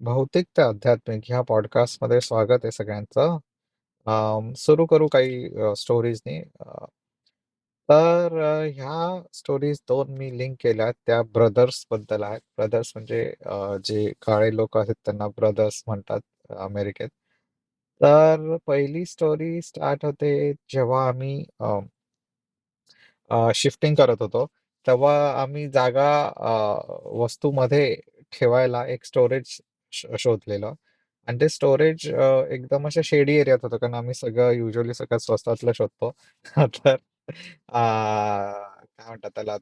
बहुतेक ते आध्यात्मिक ह्या पॉडकास्टमध्ये स्वागत आहे सगळ्यांचं. सुरू करू काही स्टोरीजनी. ह्या स्टोरीज 2 मी लिंक केल्या त्या ब्रदर्सबद्दल आहेत. ब्रदर्स म्हणजे जे काळे लोक आहेत त्यांना ब्रदर्स म्हणतात अमेरिकेत. तर पहिली स्टोरी स्टार्ट होते जेव्हा आम्ही शिफ्टिंग करत होतो. तेव्हा आम्ही जागा वस्तूमध्ये ठेवायला एक स्टोरेज शोधलेलं आणि ते स्टोरेज एकदम अशा शेडी एरियात होतं, कारण आम्ही सगळं युजुअली सगळं स्वस्तातलं शोधतो. तर काय म्हणतात त्याला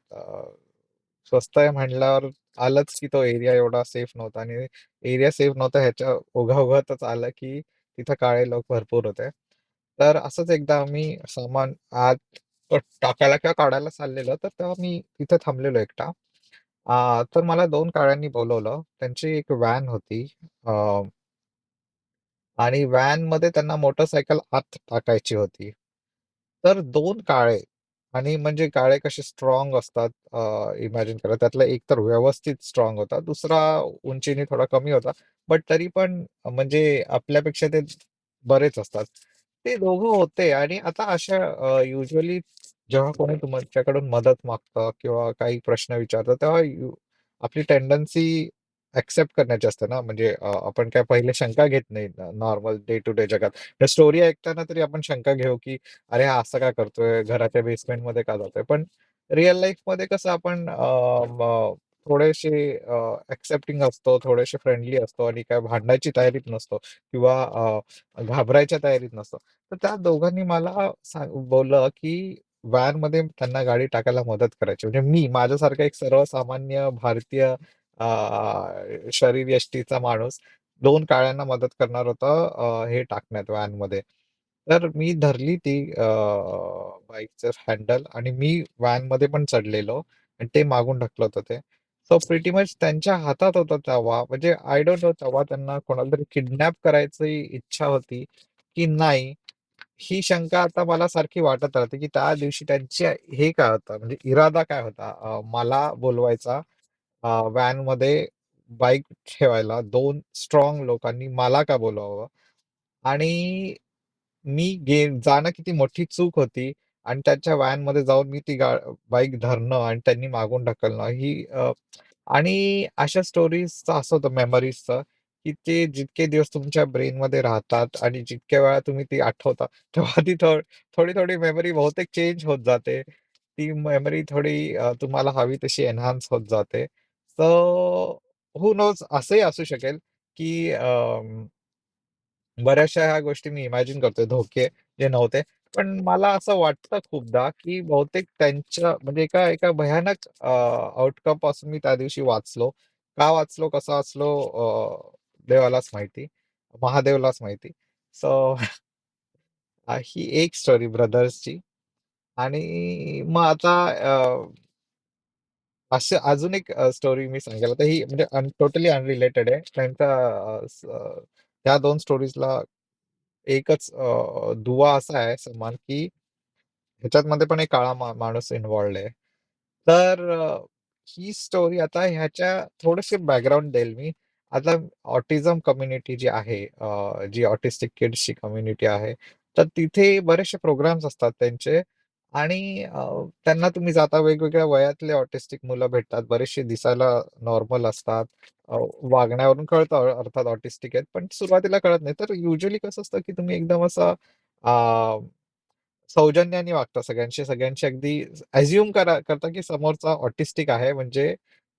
स्वस्त आहे म्हणल्यावर आलंच की तो एरिया एवढा सेफ नव्हता आणि एरिया सेफ नव्हता ह्याच्या ओघाओघातच आलं की तिथं काळे लोक भरपूर होते. तर असंच एकदा आम्ही सामान आत टाकायला किंवा काढायला चाललेलं, तर तेव्हा मी तिथे थांबलेलो एकटा. तर मला 2 काळ्यांनी बोलवलं. त्यांची एक व्हॅन होती. अ, आणि व्हॅनमध्ये त्यांना मोटरसायकल आत टाकायची होती. तर 2 काळे आणि म्हणजे काळे कसे स्ट्राँग असतात, इमॅजिन करा. त्यातला एक तर व्यवस्थित स्ट्राँग होता, दुसरा उंचीने थोडा कमी होता. बट तरी पण म्हणजे आपल्यापेक्षा ते बरेच असतात. ते दोघं होते आणि आता अशा युजुअली जेव्हा कोणी तुमच्याकडून मदत मागतं किंवा काही प्रश्न विचारतं, तेव्हा आपली टेंडन्सी एक्सेप्ट करण्याची असते ना, म्हणजे आपण काय पहिले शंका घेत नाही नॉर्मल डे टू डे जगात. तर स्टोरी ऐकताना तरी आपण शंका घेऊ, की "अरे, हा असं का करतोय? घराच्या बेसमेंटमध्ये का जातोय?" पण रिअल लाईफमध्ये कसं आपण थोडेसे एक्सेप्टिंग असतो, थोडेसे फ्रेंडली असतो आणि काय भांडायची तयारीत नसतो किंवा घाबरायच्या तयारीत नसतो. तर त्या दोघांनी मला बोललं, की व्हॅनमध्ये त्यांना गाडी टाकायला मदत करायची. म्हणजे मी माझ्यासारखा एक सर्वसामान्य भारतीय शरीरयष्टीचा माणूस 2 काळ्यांना मदत करणार होता हे टाकण्यात व्हॅनमध्ये. तर मी धरली ती बाईकचं हँडल आणि मी व्हॅनमध्ये पण चढलेलो आणि ते मागून ढकलत होते. सो प्रिटी मच त्यांच्या हातात होतं तेव्हा, म्हणजे आय डोंट नो तेव्हा त्यांना कोणाला तरी किडनॅप करायची इच्छा होती की नाही, ही शंका आता मला सारखी वाटत राहते, की त्या दिवशी त्यांची हे काय होतं, म्हणजे इरादा काय होता मला बोलवायचा व्हॅनमध्ये बाईक ठेवायला 2 स्ट्राँग लोकांनी मला का बोलवावं? आणि मी जाणं किती मोठी चूक होती आणि त्यांच्या व्हॅनमध्ये जाऊन मी ती बाईक धरणं आणि त्यांनी मागून ढकलणं आणि अशा स्टोरीजचं असं होतं मेमरीजचं, की ते जितके दिवस तुमच्या ब्रेनमध्ये राहतात आणि जितक्या वेळा तुम्ही ती आठवता, तेव्हा ती थोडी-थोडी मेमरी बहुतेक चेंज होत जाते. ती मेमरी थोडी तुम्हाला हवी तशी एन्हान्स होत जाते. सो हू नोज असंही असू शकेल, की बऱ्याचशा ह्या गोष्टी मी इमॅजिन करतोय धोके जे नव्हते. पण मला असं वाटतं खूपदा, की बहुतेक त्यांच्या म्हणजे एका एका भयानक आउटकम पासून मी त्या दिवशी वाचलो. का वाचलो, कसा वाचलो देवालाच माहिती, महादेवलाच माहिती. सो ही एक स्टोरी ब्रदर्सची. आणि मग आता अशी अजून एक स्टोरी मी सांगेल. आता ही म्हणजे टोटली अनरिलेटेड आहे. त्या 2 स्टोरीजला एकच दुवा असा आहे समान, की ह्याच्यामध्ये पण एक काळा माणूस इन्व्हॉल्व्ड आहे. तर ही स्टोरी आता ह्याच्या थोडेसे बॅकग्राऊंड देईल मी. आता ऑटिझम कम्युनिटी जी आहे, जी ऑटिस्टिक किड्सची कम्युनिटी आहे, तर तिथे बरेचसे प्रोग्राम्स असतात त्यांचे आणि त्यांना तुम्ही जाता वेगवेगळ्या वयातले ऑटिस्टिक मुलं भेटतात. बरेचसे दिसायला नॉर्मल असतात. वागण्यावरून कळतं अर्थात ऑटिस्टिक आहेत, पण सुरुवातीला कळत नाही. तर युजुअली कसं असतं, की तुम्ही एकदम असं सौजन्याने वागता सगळ्यांशी. सगळ्यांशी अगदी करता की समोरचा ऑटिस्टिक आहे म्हणजे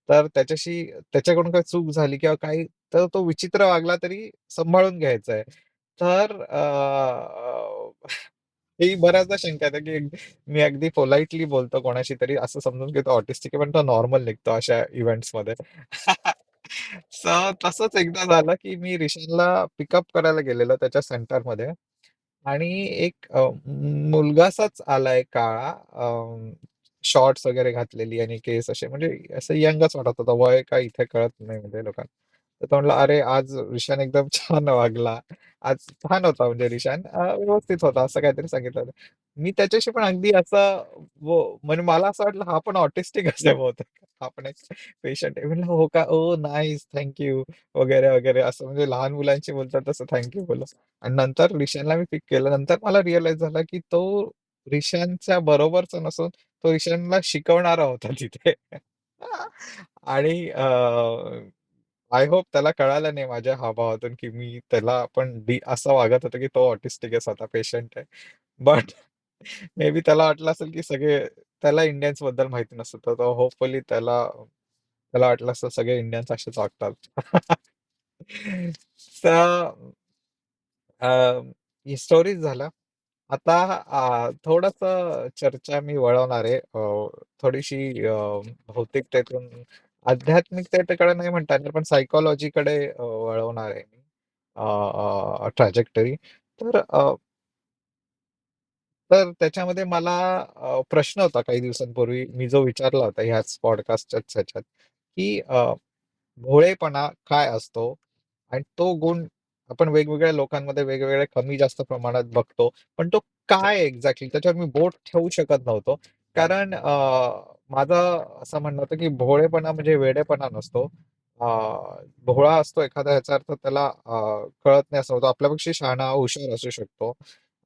तर त्याच्याकडून काही चूक झाली किंवा काही तर तो विचित्र वागला तरी सांभाळून घ्यायचा आहे. तर ही बऱ्याचदा शंका येते, की मी अगदी पोलाइटली बोलतो कोणाशी तरी असं समजून घेतो ऑटिस्टिक आहे, पण तो नॉर्मल निघतो अशा इव्हेंट्समध्ये. सो तसंच एकदा झालं, की मी रिशानला पिकअप करायला गेलेलो त्याच्या सेंटरमध्ये आणि एक मुलगासाच आलाय काळा, शॉर्ट्स वगैरे घातलेली आणि केस असे म्हणजे असं यंगच वाटत होता. वय काय इथे कळत नाही म्हणजे लोकांना. तर तो म्हणला, "अरे, आज रिशान एकदम छान वागला. आज छान होता म्हणजे रिशान, व्यवस्थित होता." असं काहीतरी सांगितलं होतं. मी त्याच्याशी पण अगदी असं म्हणजे मला असं वाटलं हा पण ऑटिस्टिक असेल बहुतेक. आपण एक पेशंट आहे. म्हणलं, "हो का? ओह नाईस, थँक यू" वगैरे, वगैरे असं म्हणजे लहान मुलांशी बोलतात तसं थँक यू बोललो. आणि नंतर रिशानला मी पिक केलं. नंतर मला रिअलाईज झालं, की तो रिशानच्या बरोबरचा नसून तो रिशानला शिकवणारा होता तिथे. आणि आय होप त्याला कळालं नाही माझ्या हावभावातून, की मी त्याला पण असं वागत होतो, की तो ऑटिस्टिक आहे, स्वतः पेशंट आहे. बट मे बी त्याला वाटलं असेल, की त्याला इंडियन्सबद्दल माहिती नसेल, तर तो होपफुली त्याला त्याला वाटलं असेल सगळे इंडियन्स असेच वागतात. तर अ, ही स्टोरीज झालं. आता थोडंसं चर्चा मी वळवणार आहे. थोडीशी भौतिकतेतून आध्यात्मिकतेकडे नाही म्हणता येणार, पण सायकॉलॉजीकडे वळवणार आहे मी ट्रॅजेक्टरी. तर त्याच्यामध्ये मला प्रश्न होता काही दिवसांपूर्वी मी जो विचारला होता ह्याच पॉडकास्टच्याच ह्याच्यात, की भोळेपणा काय असतो? आणि तो गुण आपण वेगवेगळ्या लोकांमध्ये वेगवेगळ्या कमी जास्त प्रमाणात बघतो. पण तो काय एक्झॅक्टली त्याच्यावर मी बोट ठेवू शकत नव्हतो. कारण माझं असं म्हणणं होतं, की भोळेपणा म्हणजे वेडेपणा नसतो. अ, भोळा असतो एखादा याचा अर्थ त्याला कळत नाही असं होतं. आपल्यापेक्षा शहाणा, हुशार असू शकतो.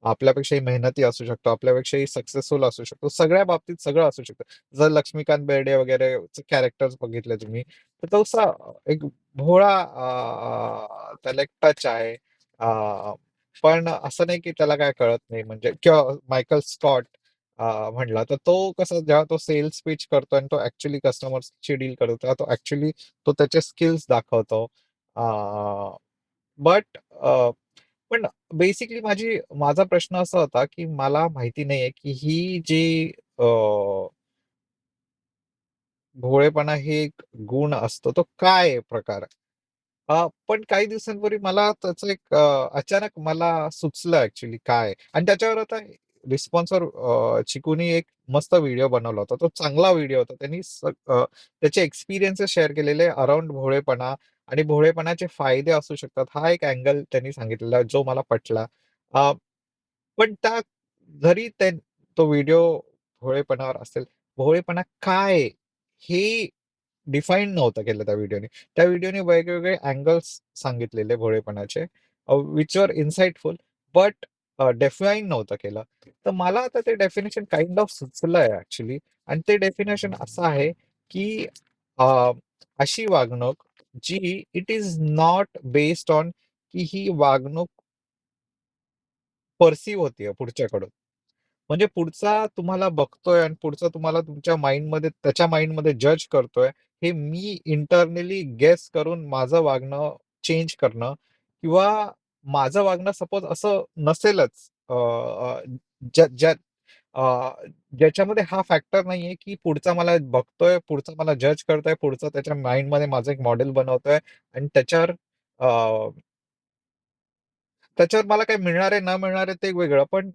आपल्यापेक्षाही मेहनती असू शकतो. आपल्यापेक्षाही सक्सेसफुल असू शकतो. सगळ्या बाबतीत सगळं असू शकतं. जर लक्ष्मीकांत बेर्डे वगैरे कॅरेक्टर्स बघितले तुम्ही, तर तसा एक भोळा त्याला एक टच आहे. पण असं नाही की त्याला काय कळत नाही म्हणजे किंवा मायकल स्कॉट म्हणला तर तो कसा जेव्हा तो सेल्स पिच करतो आणि तो ऍक्च्युली कस्टमर्सची डील करतो तेव्हा तो ऍक्च्युली तो त्याचे स्किल्स दाखवतो. बट पण बेसिकली माझा प्रश्न असा होता की मला माहिती नाहीये की ही जी भोळेपणा हे एक गुण असतो, तो काय आहे प्रकार? पण काही दिवसांपूर्वी मला त्याचं एक अचानक मला सुचलं ॲक्चुअली काय आणि त्याच्यावर आता रिस्पॉन्सवर चिकूनी एक मस्त व्हिडिओ बनवला होता. तो चांगला व्हिडिओ होता. त्यांनी त्याचे एक्सपिरियन्सेस शेअर केलेले अराउंड भोळेपणा आणि भोळेपणाचे फायदे असू शकतात. हा एक अँगल त्यांनी सांगितलेला जो मला पटला. अ, पण जरी तो व्हिडिओ भोळेपणावर असेल, भोळेपणा काय आहे? हे डिफाईन नव्हतं केलं त्या व्हिडिओने. त्या व्हिडिओने वेगवेगळे अँगल्स सांगितलेले भोळेपणाचे which were insightful but define नव्हतं केलं. तर मला आता ते डेफिनेशन काइंड ऑफ सुचलंय ॲक्चुअली आणि ते डेफिनेशन असं आहे, की अ, अशी वागणूक जी it is not based on की ही वागणूक पर्सीव्ह होतीये पुढच्याकडून. म्हणजे पुढचा तुम्हाला बघतोय आणि पुढचा तुम्हाला तुमच्या माइंडमध्ये त्याच्या माइंडमध्ये जज करतोय, हे मी इंटरनली गेस करून माझं वागणं चेंज करणं किंवा माझं वागणं सपोज असं नसेलच ज्या ज्या अ, ज्याच्यामध्ये हा फॅक्टर नाहीये, की पुढचा मला बघतोय, पुढचा मला जज करतोय, पुढचा त्याच्या माइंडमध्ये माझं एक मॉडेल बनवतोय आणि त्याच्यावर मला काही मिळणार आहे, न मिळणार आहे ते वेगळं. पण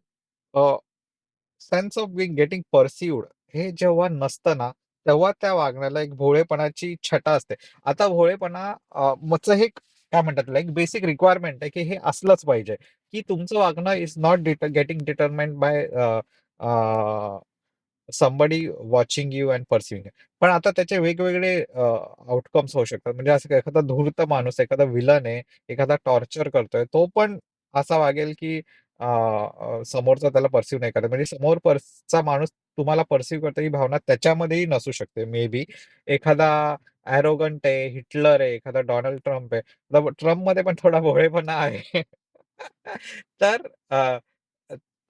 सेन्स ऑफ बीइंग गेटिंग पर्सिव्हड हे जेव्हा नसतं ना, तेव्हा त्या वागण्याला एक भोळेपणाची छटा असते. आता भोळेपणा मचं हे काय म्हणतात त्याला, एक बेसिक रिक्वायरमेंट आहे, की हे असलंच पाहिजे, की तुमचं वागणं is not getting determined by somebody watching you and perceiving you. पण आता त्याचे वेगवेगळे आउटकम्स होऊ शकतात. म्हणजे असं एखादा धूर्त माणूस, एखादा विलन आहे, एखादा टॉर्चर करतोय, तो पण असा वागेल, की समोरचा त्याला पर्सीव्ह नाही करत. म्हणजे समोरचा माणूस तुम्हाला पर्सीव्ह करतो ही भावना त्याच्यामध्येही नसू शकते मे बी. एखादा ॲरोगंट आहे, हिटलर आहे, एखादा डोनाल्ड ट्रम्प आहे. ट्रम्पमध्ये पण थोडा भोळेपणा आहे. तर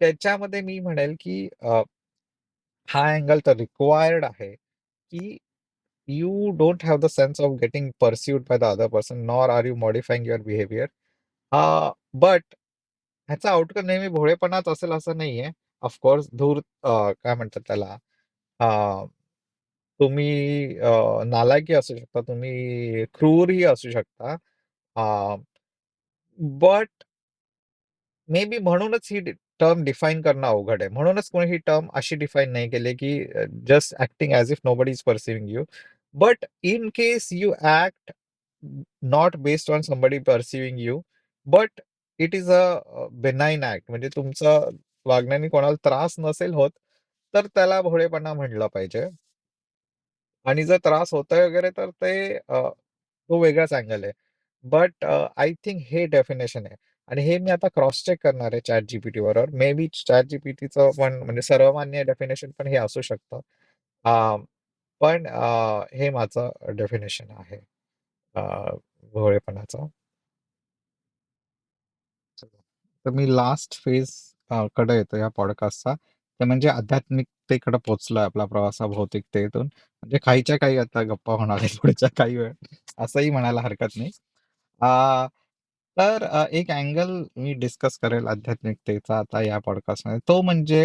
त्याच्यामध्ये मी म्हणेल, की हा अँगल तर रिक्वायर्ड आहे, की you don't have the sense of getting perceived by the other person, nor are you modifying your behaviour. But ह्याचा आउटकम नेहमी भोळेपणाच असेल असं नाहीये. ऑफकोर्स काय म्हणतात त्याला अ, तुम्ही नालायकही असू शकता, तुम्ही क्रूरही असू शकता. बट मे बी म्हणूनच ही टर्म डिफाईन करणं अवघड आहे. म्हणूनच कोणी ही टर्म अशी डिफाईन नाही केली, की just acting as if nobody is perceiving you. But in case you act not based on somebody perceiving you, but it is a benign act म्हणजे तुमचं वागण्याने कोणाला त्रास नसेल होत, तर त्याला भोळेपणा म्हणलं पाहिजे. आणि जर त्रास होतोय वगैरे तर ते तो वेगळाच अँगल आहे. बट आय थिंक हे डेफिनेशन आहे आणि हे मी आता क्रॉस चेक करणार आहे ChatGPT बरोबर. मे बी ChatGPTचं पण म्हणजे सर्वमान्य डेफिनेशन पण हे असू शकतं. अ, पण हे माझं डेफिनेशन आहे अ, भोळेपणाचं. तर मी लास्ट फेज कडे येतो या पॉडकास्टचा. ते म्हणजे आध्यात्मिकतेकडे पोहोचलोय आपला प्रवास हा भौतिकतेतून. म्हणजे काहीच्या काही आता गप्पा होणार आहेत पुढच्या काही वेळ, असंही म्हणायला हरकत नाही. अ, तर एक अँगल मी डिस्कस करेल आध्यात्मिकतेचा आता या पॉडकास्टमध्ये. तो म्हणजे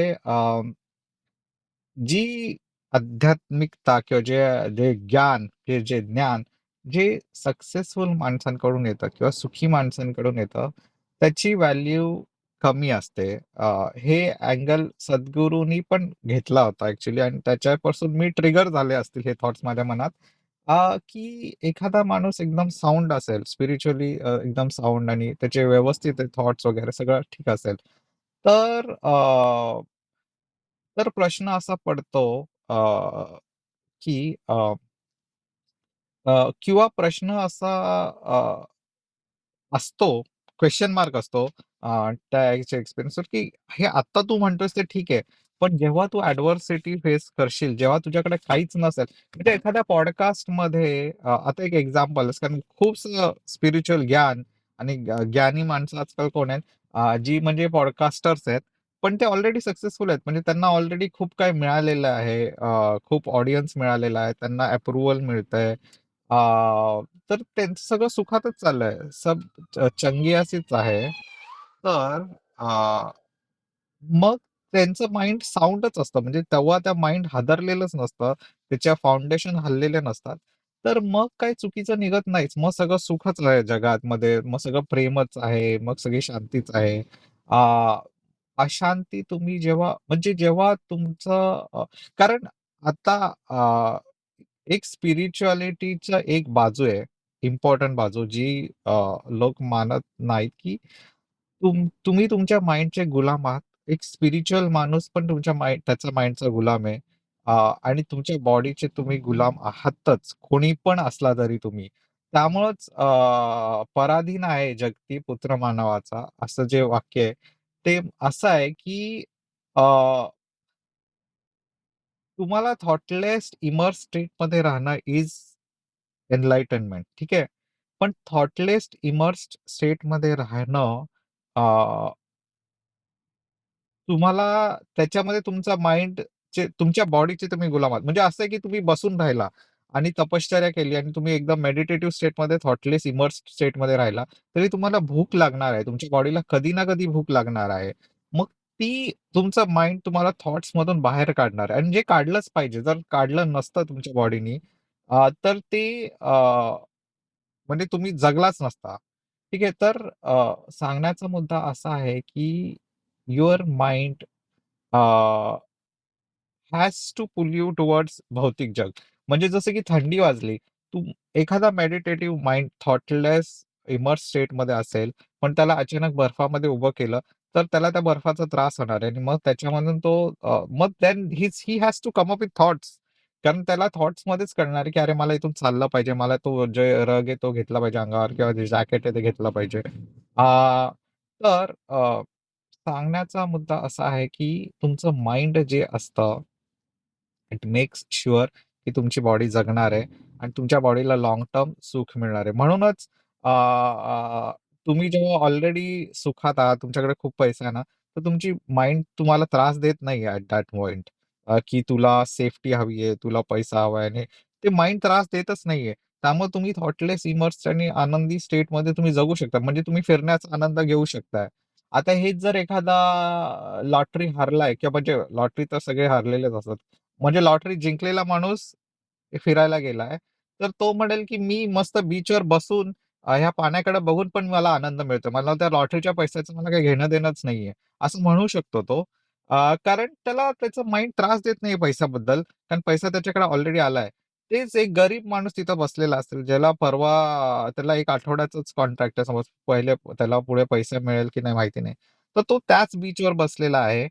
जी आध्यात्मिकता किंवा जे जे ज्ञान, जे ज्ञान, जे सक्सेसफुल माणसांकडून येतं किंवा सुखी माणसांकडून येतं, त्याची व्हॅल्यू कमी असते. हे अँगल सद्गुरूंनी पण घेतला होता ॲक्चुअली आणि त्याच्यापासून मी ट्रिगर झाले असतील हे थॉट्स माझ्या मनात. की एखादा माणूस एकदम साउंड असेल, स्पिरिच्युअली एकदम साउंड आणि त्याचे व्यवस्थित थॉट्स वगैरे सगळं ठीक असेल. तर तर प्रश्न असा पडतो अ, की किंवा प्रश्न असा असतो, क्वेशन मार्क असतो त्या एक्सपिरियन्सवर, की हे आत्ता तू म्हणतोयस ते ठीक आहे. पण जेव्हा तू ॲडव्हर्सिटी फेस करशील, जेव्हा तुझ्याकडे काहीच नसेल, म्हणजे एखाद्या पॉडकास्टमध्ये आता एक एक्झाम्पल कारण खूप स्पिरिच्युअल ज्ञान आणि ज्ञानी माणसं आजकाल कोण आहेत जी म्हणजे पॉडकास्टर्स आहेत. पण ते ऑलरेडी सक्सेसफुल आहेत. म्हणजे त्यांना ऑलरेडी खूप काही मिळालेलं आहे. खूप ऑडियन्स मिळालेला आहे. त्यांना अप्रूव्हल मिळतंय. तर त्यांचं सगळं सुखातच चाललंय. सब चंगियासीच आहे. तर मग त्यांचं माइंड साउंडच असतं. म्हणजे तेव्हा त्या माइंड हादरलेलंच नसतं. त्याच्या फाउंडेशन हललेले नसतात. तर मग काही चुकीचं निघत नाहीच. मग सगळं सुखच आहे जगामध्ये. मग सगळं प्रेमच आहे. मग सगळी शांतीच आहे. अ, अशांती तुम्ही जेव्हा म्हणजे जेव्हा तुमचं कारण आता एक स्पिरिच्युअलिटीचा एक बाजू आहे, इम्पोर्टंट बाजू जी लोक मानत नाहीत, की तुम्ही तुमच्या माइंडचे गुलाम आहात. एक स्पिरिच्युअल माणूस पण तुमच्या त्याच्या माइंडचा गुलाम आहे. आणि तुमच्या बॉडीचे तुम्ही गुलाम आहातच, कोणी पण असला तरी तुम्ही. त्यामुळंच पराधीन आहे जगती पुत्र मानवाचा, असं जे वाक्य आहे, ते असं आहे, की अ, तुम्हाला थॉटलेस इमर्स स्टेटमध्ये राहणं इज एनलाइटनमेंट, ठीक आहे. पण थॉटलेस इमर्स्ड स्टेटमध्ये राहणं अ, तुम्हाला त्याच्यामध्ये तुमचा माइंडचे तुमच्या बॉडीचे तुम्ही गुलाम आहात. म्हणजे असं आहे की तुम्ही बसून राहिला आणि तपश्चर्या केली आणि तुम्ही एकदम मेडिटेटिव्ह स्टेटमध्ये थॉटलेस इमर्स्ड स्टेटमध्ये राहिला, तरी तुम्हाला भूक लागणार आहे. तुमच्या बॉडीला कधी ना कधी भूक लागणार आहे. मग ती तुमचं माइंड तुम्हाला थॉट्समधून बाहेर काढणार आहे आणि जे काढलंच पाहिजे. जर काढलं नसतं तुमच्या बॉडीनी तर ते म्हणजे तुम्ही जगलाच नसता. ठीक आहे. तर सांगण्याचा मुद्दा असा आहे की your mind has to pull you towards भौतिक जग. म्हणजे जसं की थंडी वाजली, तू एखादा मेडिटेटिव्ह माइंड थॉटलेस इमर्स स्टेटमध्ये असेल, पण त्याला अचानक बर्फामध्ये उभं केलं, तर त्याला त्या बर्फाचा त्रास होणार आहे आणि मग त्याच्यामधून तो मग then he has to come up with thoughts. कारण त्याला थॉट्समध्येच कळणार आहे, की अरे मला इथून चाललं पाहिजे, मला तो जे रग आहे तो घेतला पाहिजे अंगावर किंवा जे जॅकेट आहे ते घेतलं पाहिजे. तर सांगण्याचा मुद्दा असा आहे, की तुमचं माइंड जे असतं इट मेक्स शुअर की तुमची बॉडी जगणार आहे आणि तुमच्या बॉडीला लाँग टर्म सुख मिळणार आहे. म्हणूनच अ, अ, तुम्ही जेव्हा ऑलरेडी सुखात आहात, तुमच्याकडे खूप पैसा आहे ना, तर तुमची माइंड तुम्हाला त्रास देत नाही ॲट दॅट पॉइंट की तुला सेफ्टी हवी आहे, तुला पैसा हवा आहे आणि ते माइंड त्रास देतच नाहीये. त्यामुळे तुम्ही थॉटलेस, इमर्स्ड आणि आनंदी स्टेटमध्ये तुम्ही जगू शकता. म्हणजे तुम्ही फिरण्याचा आनंद घेऊ शकताय. आता हेच जर एखादा लॉटरी हारलाय किंवा म्हणजे लॉटरी तर सगळे हारलेलेच असतात. म्हणजे लॉटरी जिंकलेला माणूस फिरायला गेलाय, तर तो म्हणेल, की मी मस्त बीचवर बसून ह्या पाण्याकडे बघून पण मला आनंद मिळतो. मला त्या लॉटरीच्या पैशाचं मला काही घेणं-देणंच नाहीये, असं म्हणू शकतो तो. कारण त्याला त्याचं माइंड त्रास देत नाही पैशाबद्दल, कारण पैसा त्याच्याकडे ऑलरेडी आलाय. तेच एक गरीब माणूस तिथं बसलेला असेल, ज्याला परवा त्याला 1 आठवड्याचंच कॉन्ट्रॅक्ट आहे समज, पहिले त्याला पुढे पैसे मिळेल की नाही माहिती नाही. तर तो त्याच बीचवर बसलेला आहे.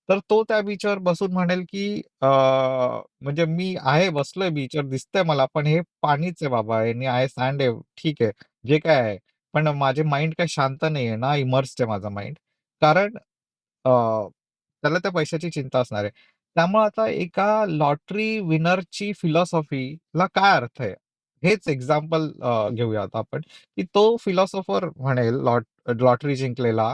तर तो त्या बीचवर बसून म्हणेल, की म्हणजे मी आहे बसलोय बीचवर दिसतंय मला, पण हे पाणीच आहे बाबा आणि आहे सँड आहे. ठीक आहे, जे काय आहे. पण माझे माइंड काही शांत नाहीये ना, इमर्स्ड आहे माझा माइंड. कारण अ, त्याला त्या पैशाची चिंता असणार आहे. त्यामुळे आता एका लॉटरी विनरची फिलॉसॉफीला काय अर्थ आहे? हेच एक्झाम्पल घेऊयात आपण, की तो फिलॉसॉफर म्हणेल लॉटरी जिंकलेला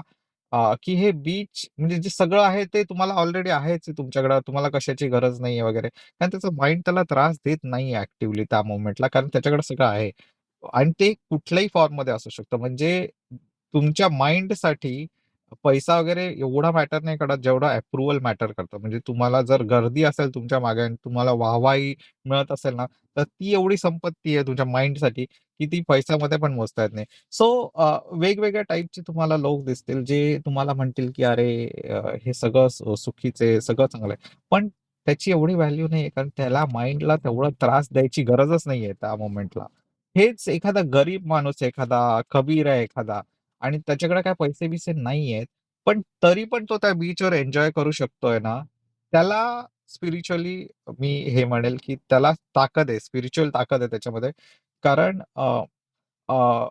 की हे बीच म्हणजे जे सगळं आहे ते तुम्हाला ऑलरेडी आहेच आहे तुमच्याकडं, तुम्हाला कशाची गरज नाहीये वगैरे. कारण त्याचं माइंड त्याला त्रास देत नाहीये ॲक्टिव्हली त्या मोमेंटला कारण त्याच्याकडे सगळं आहे. आणि ते कुठल्याही फॉर्ममध्ये असू शकतं. म्हणजे तुमच्या माइंडसाठी पैसा वगैरे एवढा मॅटर नाही करत, जेवढा अप्रूव्हल मॅटर करतं. म्हणजे तुम्हाला जर गर्दी असेल तुमच्या मागे आणि तुम्हाला वाहवाही मिळत असेल ना, तर ती एवढी संपत्ती आहे तुमच्या माइंडसाठी, की ती पैशामध्ये पण मोजता येत नाही. सो वेगवेगळ्या टाइपचे तुम्हाला लोक दिसतील, जे तुम्हाला म्हणतील, की "अरे, हे सगळं सुखीचं आहे, सगळं चांगलं आहे." पण त्याची एवढी व्हॅल्यू नाहीये, कारण त्याला माइंडला तेवढा त्रास द्यायची गरजच नाहीये त्या मोमेंटला. हेच एखादा गरीब माणूस आहे, एखादा कबीर आहे एखादा आणि त्याच्याकडे काय पैसे-बिसे नाहीयेत, पण तरी पण तो त्या बीचवर एन्जॉय करू शकतोय ना, त्याला स्पिरिच्युअली मी हे म्हणेल, की त्याला ताकद आहे, स्पिरिच्युअल ताकद आहे त्याच्यामध्ये. कारण अ, अ,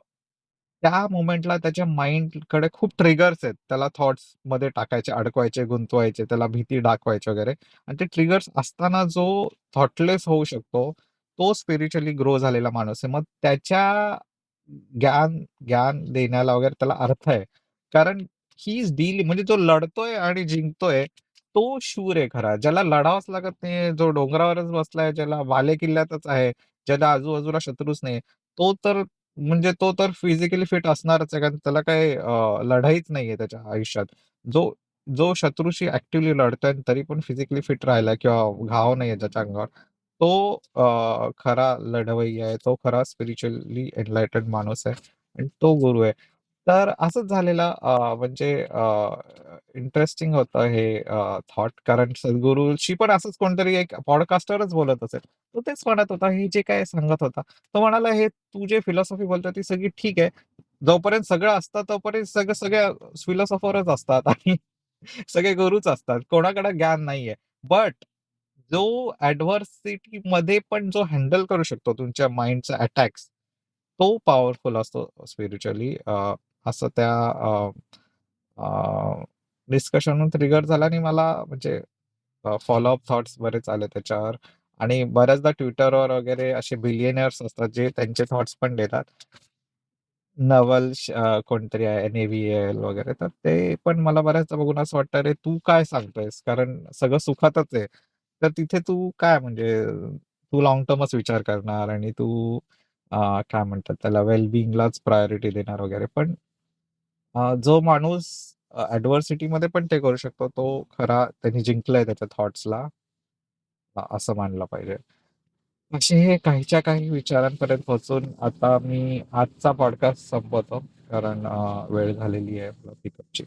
त्या मोमेंटला त्याच्या माइंडकडे खूप ट्रिगर्स आहेत. त्याला थॉट्समध्ये टाकायचे, अडकवायचे, गुंतवायचे, त्याला भीती दाखवायची वगैरे आणि ते ट्रिगर्स असताना जो थॉटलेस होऊ शकतो, तो स्पिरिच्युअली ग्रो झालेला माणूस आहे. मग त्याच्या ज्ञान ज्ञान देण्याला वगैरे त्याला अर्थ आहे. कारण ही इज डीलिंग म्हणजे जो लढतोय आणि जिंकतोय, तो शूर आहे खरा. ज्याला लढावंच लागत नाहीये, जो डोंगरावरच बसलाय, ज्याला बालेकिल्ल्यातच आहे, ज्याला आजूबाजूला शत्रूच नाही, तो तर म्हणजे तो तर फिजिकली फिट असणारच आहे. कारण त्याला काही लढाईच नाहीये त्याच्या आयुष्यात. जो जो शत्रूशी ॲक्टिव्हली लढतोय आणि तरी पण फिजिकली फिट राहिला किंवा घाव नाहीये ज्याच्या अंगावर, तो खरा लढवय्या आहे. तो खरा स्पिरिच्युअली एनलाइटन्ड माणूस आहे आणि तो गुरु आहे. तर असंच झालेलं म्हणजे इंटरेस्टिंग होतं हे थॉट कारण सद्गुरूशी पण असंच कोणतरी एक पॉडकास्टरच बोलत असेल. तो तेच म्हणत होता, हे जे काही सांगत होता. तो म्हणाला, "हे तू जे फिलॉसॉफी बोलतोय ती सगळी ठीक आहे. जोपर्यंत सगळं असतं तोपर्यंत सगळे फिलॉसॉफरच असतात आणि सगळे गुरूच असतात. कोणाकडे ज्ञान नाहीये. बट जो ॲडव्हर्सिटीमध्ये पण जो हँडल करू शकतो तुमच्या माइंडचा अटॅक्स, तो पॉवरफुल असतो स्पिरिच्युअली असं त्या डिस्कशनवरून ट्रिगर झाला आणि मला म्हणजे फॉलोअप थॉट्स बरेच आले त्याच्यावर आणि बऱ्याचदा Twitterवर वगैरे असे बिलियनियर्स असतात, जे त्यांचे थॉट्स पण देतात. नवल कोणतरी आहे NAVAL वगैरे, तर ते पण मला बऱ्याचदा बघून असं वाटतं, "अरे, तू काय सांगतोयस? कारण सगळं सुखातच आहे. तर तिथे तू काय म्हणजे तू लाँग टर्मच विचार करणार आणि तू काय म्हणतात त्याला वेल बिंगलाच प्रायोरिटी देणार वगैरे." पण जो माणूस ॲडव्हर्सिटीमध्ये पण ते करू शकतो, तो खरा त्यांनी जिंकलाय त्याच्या थॉट्सला असं मानलं पाहिजे. असे हे काहीच्या काही विचारांपर्यंत पोहोचून आता मी आजचा पॉडकास्ट संपवतो. कारण वेळ झालेली आहे आपला पिकअपची.